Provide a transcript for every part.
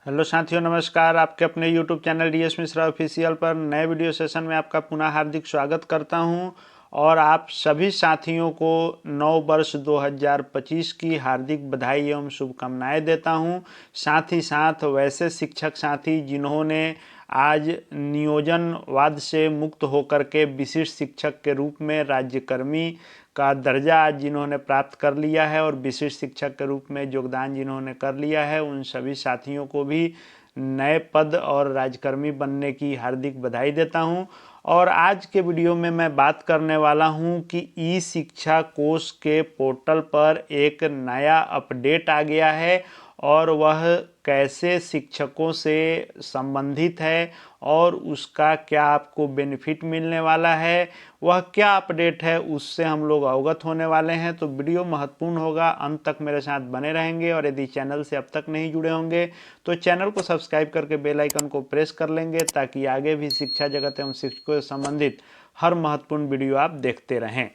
Hello साथियों, नमस्कार। आपके अपने YouTube channel DS Mishra official पर नए वीडियो सेशन में आपका पुनः हार्दिक स्वागत करता हूं और आप सभी साथियों को नव वर्ष 2025 की हार्दिक बधाई एवं शुभकामनाएं देता हूं। साथ ही साथ वैसे शिक्षक साथी जिन्होंने आज नियोजनवाद से मुक्त होकर के विशिष्ट शिक्षक के रूप में राज्यकर्मी का दर्जा आज जिन्होंने प्राप्त कर लिया है और विशिष्ट शिक्षक के रूप में योगदान जिन्होंने कर लिया है, उन सभी साथियों को भी नए पद और राजकर्मी बनने की हार्दिक बधाई देता हूं। और आज के वीडियो में मैं बात करने वाला हूं कि ई शिक्षा कोष के पोर्टल पर एक नया अपडेट आ गया है और वह कैसे शिक्षकों से संबंधित है और उसका क्या आपको बेनिफिट मिलने वाला है, वह क्या अपडेट है, उससे हम लोग अवगत होने वाले हैं। तो वीडियो महत्वपूर्ण होगा, अंत तक मेरे साथ बने रहेंगे और यदि चैनल से अब तक नहीं जुड़े होंगे तो चैनल को सब्सक्राइब करके बेल आइकन को प्रेस कर लेंगे ताकि आगे भी शिक्षा जगत एवं शिक्षकों से संबंधित हर महत्वपूर्ण वीडियो आप देखते रहें।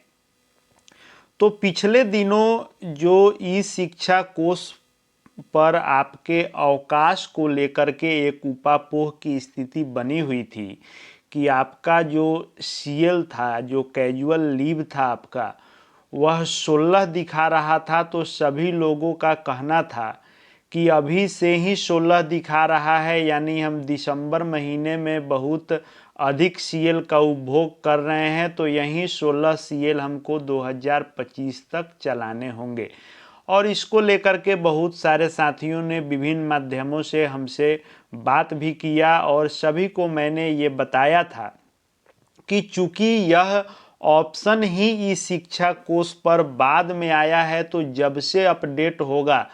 तो पिछले दिनों जो ई शिक्षा कोष पर आपके अवकाश को लेकर के एक ऊपापोह की स्थिति बनी हुई थी कि आपका जो सीएल था, जो कैजुअल लीव था आपका, वह 16 दिखा रहा था। तो सभी लोगों का कहना था कि अभी से ही 16 दिखा रहा है, यानी हम दिसंबर महीने में बहुत अधिक सीएल का उपभोग कर रहे हैं, तो यही 16 सीएल हमको 2025 तक चलाने होंगे। और इसको लेकर के बहुत सारे साथियों ने विभिन्न माध्यमों से हमसे बात भी किया और सभी को मैंने ये बताया था कि चूंकि यह ऑप्शन ही इस शिक्षा कोष पर बाद में आया है, तो जब से अपडेट होगा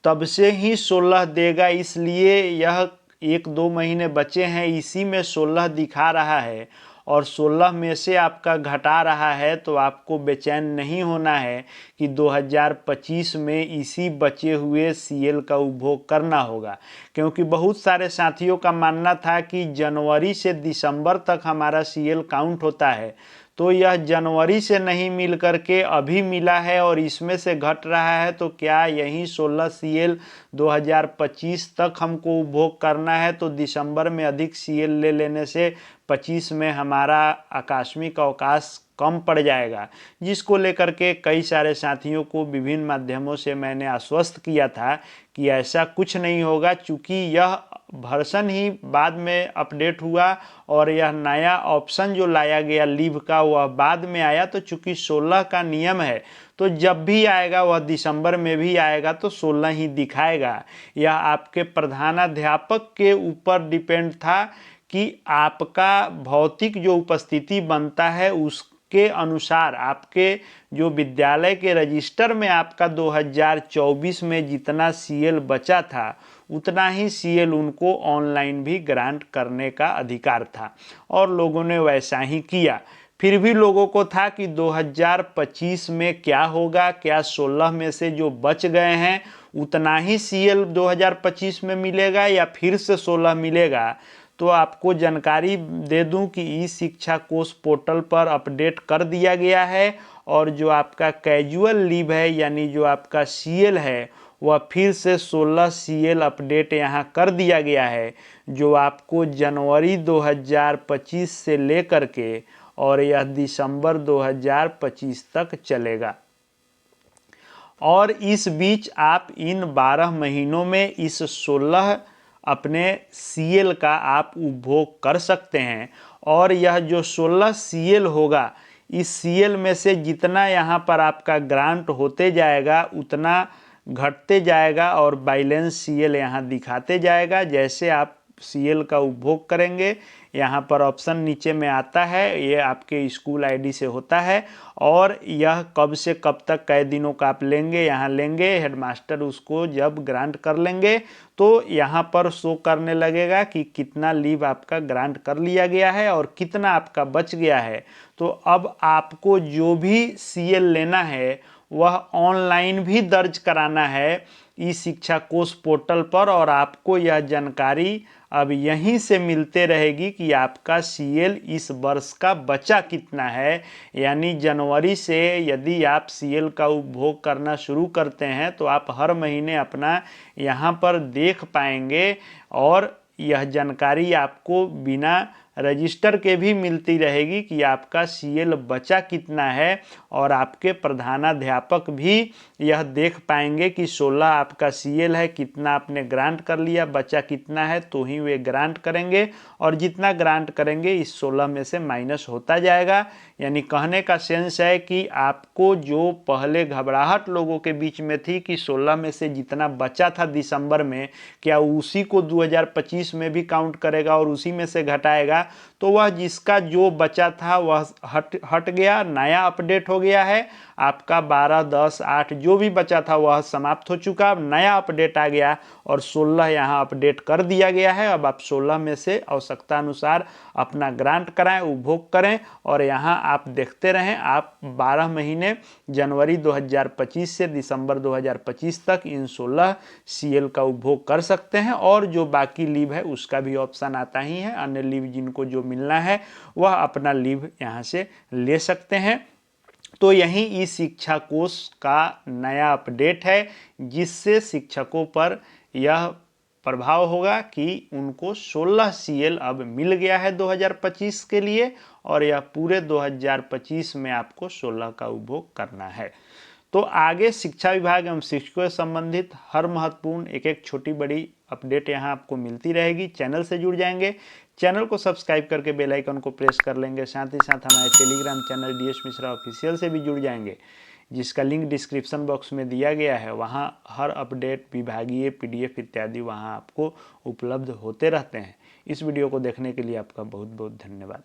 तब से ही 16 देगा, इसलिए यह 1-2 महीने बचे हैं, इसी में 16 दिखा रहा है और 16 में से आपका घटा रहा है। तो आपको बेचैन नहीं होना है कि 2025 में इसी बचे हुए सीएल का उपभोग करना होगा, क्योंकि बहुत सारे साथियों का मानना था कि जनवरी से दिसंबर तक हमारा सीएल काउंट होता है, तो यह जनवरी से नहीं मिल करके अभी मिला है और इसमें से घट रहा है, तो क्या यही 16 सीएल 2025 तक हमको उपभोग करना है? तो दिसंबर में अधिक सीएल ले लेने से 25 में हमारा आकस्मिक अवकाश कम पड़ जाएगा, जिसको लेकर के कई सारे साथियों को विभिन्न माध्यमों से मैंने आश्वस्त किया था कि ऐसा कुछ नहीं होगा। चूँकि यह वर्जन ही बाद में अपडेट हुआ और यह नया ऑप्शन जो लाया गया लीव का वह बाद में आया, तो चूँकि 16 का नियम है तो जब भी आएगा वह दिसंबर में भी आएगा तो 16 ही दिखाएगा। यह आपके प्रधानाध्यापक के ऊपर डिपेंड था कि आपका भौतिक जो उपस्थिति बनता है उसके अनुसार आपके जो विद्यालय के रजिस्टर में आपका 2024 में जितना सीएल बचा था उतना ही सीएल उनको ऑनलाइन भी ग्रांट करने का अधिकार था और लोगों ने वैसा ही किया। फिर भी लोगों को था कि 2025 में क्या होगा, क्या 16 में से जो बच गए हैं उतना ही सीएल 2025 में मिलेगा या फिर से 16 मिलेगा। तो आपको जानकारी दे दूं कि ई शिक्षा कोष पोर्टल पर अपडेट कर दिया गया है और जो आपका कैजुअल लीव है यानी जो आपका सीएल है वह फिर से 16 सीएल अपडेट यहाँ कर दिया गया है, जो आपको जनवरी 2025 से लेकर के और यह दिसंबर 2025 तक चलेगा। और इस बीच आप इन 12 महीनों में इस 16 अपने सीएल का आप उपभोग कर सकते हैं। और यह जो 16 सीएल होगा, इस सीएल में से जितना यहाँ पर आपका ग्रांट होते जाएगा उतना घटते जाएगा और बैलेंस सीएल यहाँ दिखाते जाएगा। जैसे आप सीएल का उपभोग करेंगे, यहाँ पर ऑप्शन नीचे में आता है, ये आपके स्कूल आईडी से होता है और यह कब से कब तक कई दिनों का आप लेंगे, यहाँ लेंगे, हेडमास्टर उसको जब ग्रांट कर लेंगे तो यहाँ पर शो करने लगेगा कि कितना लीव आपका ग्रांट कर लिया गया है और कितना आपका बच गया है। तो अब आपको जो भी सीएल लेना है वह ऑनलाइन भी दर्ज कराना है ई शिक्षा कोष पोर्टल पर और आपको यह जानकारी अब यहीं से मिलते रहेगी कि आपका सीएल इस वर्ष का बचा कितना है। यानी जनवरी से यदि आप सीएल का उपभोग करना शुरू करते हैं तो आप हर महीने अपना यहाँ पर देख पाएंगे और यह जानकारी आपको बिना रजिस्टर के भी मिलती रहेगी कि आपका सीएल बचा कितना है। और आपके प्रधानाध्यापक भी यह देख पाएंगे कि 16 आपका सीएल है, कितना आपने ग्रांट कर लिया, बचा कितना है, तो ही वे ग्रांट करेंगे और जितना ग्रांट करेंगे इस 16 में से माइनस होता जाएगा। यानी कहने का सेंस है कि आपको जो पहले घबराहट लोगों के बीच में थी कि 16 में से जितना बचा था दिसंबर में, क्या उसी को 2025 में भी काउंट करेगा और उसी में से घटाएगा, तो वह जिसका जो बचा था वह हट गया, नया अपडेट हो गया है। आपका 12, 10, 8 जो भी बचा था वह समाप्त हो चुका। अब नया अपडेट आ गया और 16 यहाँ अपडेट कर दिया गया है। अब आप 16 में से आवश्यकता अनुसार अपना ग्रांट कराएं, उपभोग करें और यहाँ आप देखते रहें। आप 12 महीने जनवरी 2025 से दिसंबर 2025 तक इन 16 सीएल का उपभोग कर सकते हैं और जो बाकी लीव है उसका भी ऑप्शन आता ही है। अन्य लीव जिनको जो मिलना है वह अपना लीव यहाँ से ले सकते हैं। तो यही ई शिक्षा कोष का नया अपडेट है जिससे शिक्षकों पर यह प्रभाव होगा कि उनको 16 सीएल अब मिल गया है 2025 के लिए और यह पूरे 2025 में आपको 16 का उपभोग करना है। तो आगे शिक्षा विभाग एवं शिक्षकों से संबंधित हर महत्वपूर्ण एक एक छोटी बड़ी अपडेट यहाँ आपको मिलती रहेगी। चैनल से जुड़ जाएंगे, चैनल को सब्सक्राइब करके बेल आइकन को प्रेस कर लेंगे। साथ ही साथ हमारे Telegram channel DS Mishra official से भी जुड़ जाएंगे, जिसका लिंक डिस्क्रिप्शन बॉक्स में दिया गया है। वहाँ हर अपडेट, विभागीय पीडीएफ इत्यादि वहाँ आपको उपलब्ध होते रहते हैं। इस वीडियो को देखने के लिए आपका बहुत बहुत धन्यवाद।